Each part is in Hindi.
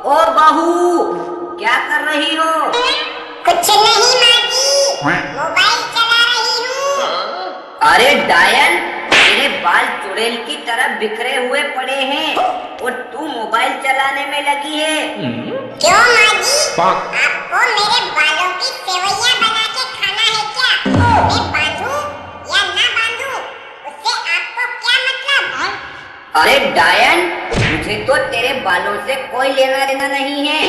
ओ बहू, क्या कर रही हो? कुछ नहीं माँ जी, मोबाइल चला रही हूँ। अरे डायन, तेरे बाल चुड़ैल की तरह बिखरे हुए पड़े हैं और तू मोबाइल चलाने में लगी है। क्यों माँ जी, आपको मेरे बालों की सेवैयां बना के खाना है क्या? मैं बांधूं या ना बांधूं, उससे आपको क्या मतलब? अरे डायन, मुझे तो तेरे बालों से कोई लेना देना नहीं है,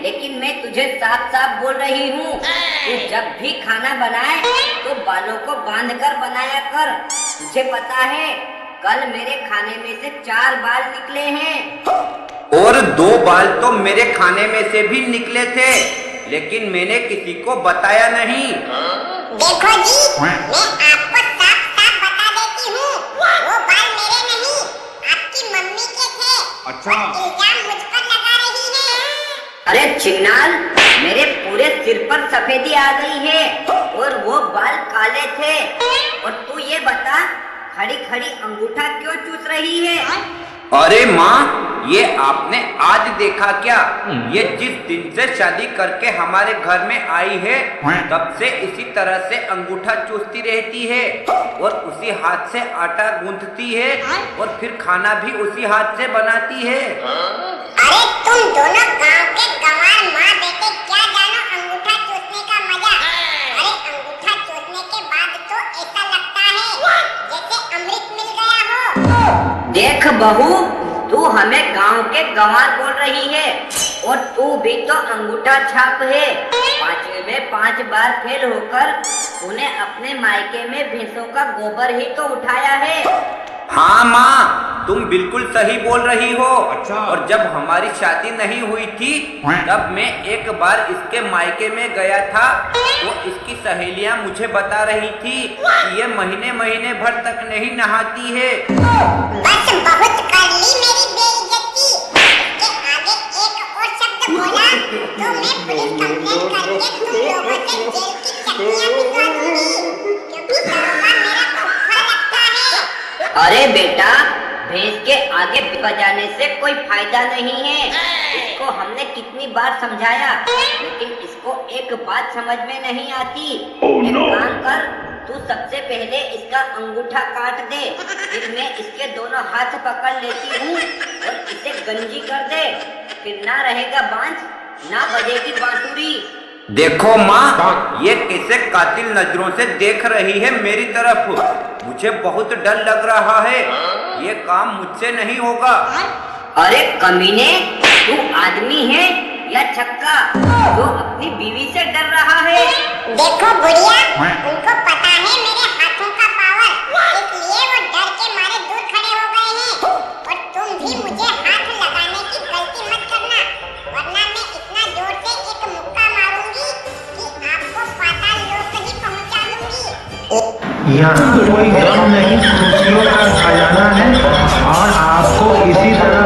लेकिन मैं तुझे साफ साफ बोल रही हूँ, तू जब भी खाना बनाए तो बालों को बांध कर बनाया कर। तुझे पता है, कल मेरे खाने में से 4 बाल निकले हैं। और 2 बाल तो मेरे खाने में से भी निकले थे, लेकिन मैंने किसी को बताया नहीं। देखो जी, मैं आपको साफ साफ बता देती हूँ, वो बाल मेरे नहीं, आपकी मम्मी के थे। अच्छा। इल्जाम मुझ पर लगा रही है। अरे चिन्नाल, मेरे पूरे सिर पर सफेदी आ गई है और वो बाल काले थे। और तू ये बता, खड़ी खड़ी अंगूठा क्यों चूस रही है? अरे माँ, ये आपने आज देखा क्या? ये जिस दिन से शादी करके हमारे घर में आई है, तब से इसी तरह से अंगूठा चूसती रहती है और उसी हाथ से आटा गूंथती है और फिर खाना भी उसी हाथ से बनाती है। अरे तुम दोनों गांव के गंवार माँ बेटे क्या जानो अंगूठा चूसने का मजा। अरे अंगूठा चूसने के बाद तो ऐसा लगता है जैसे अमृत मिल गया हो। देख बहू, तू हमें गांव के गंवार बोल रही है और तू भी तो अंगूठा छाप है। 5वें में 5 बार फेल होकर तूने अपने मायके में भैंसों का गोबर ही तो उठाया है। हाँ माँ, तुम बिल्कुल सही बोल रही हो। अच्छा। और जब हमारी शादी नहीं हुई थी, तब मैं एक बार इसके मायके में गया था, तो इसकी सहेलियां मुझे बता रही थी कि ये महीने महीने भर तक नहीं नहाती है। बस बहुत कर ली मेरी बेइज्जती। इसके आगे एक और शब्द बोला तो मैं पुलिस कंप्लेंट करके तुम लोगों से जेल की चक्कियां पिसवा दूंगी, क्योंकि दरोगा मेरा फुफड़ लगता है। अरे बेटा, भैंस के आगे बजाने से कोई फायदा नहीं है। इसको हमने कितनी बार समझाया, लेकिन इसको एक बात समझ में नहीं आती। एक काम कर, तू सबसे पहले इसका अंगूठा काट दे, फिर मैं इसके दोनों हाथ पकड़ लेती हूँ और इसे गंजी कर दे। फिर ना रहेगा बांझ, ना बजेगी बांसुरी। देखो माँ, ये कैसे कातिल नजरों से देख रही है मेरी तरफ। मुझे बहुत डर लग रहा है, ये काम मुझसे नहीं होगा। अरे कमीने, तू आदमी है या छक्का जो अपनी बीवी से डर रहा है? देखो बुढ़िया, उनको पता है मेरे हाथों का पावर, इसलिए वो डर के मारे दूर खड़े हो गए हैं। और तुम भी मुझे हाथ लगाने की गलती मत करना, वरना मैं इतना जोर से एक मुक्का मारूंगी कि आपको पाताल लोक ही पहुंचा दूंगी। यहाँ कोई गम नहीं, खुशियों का खजाना है और आपको इसी तरह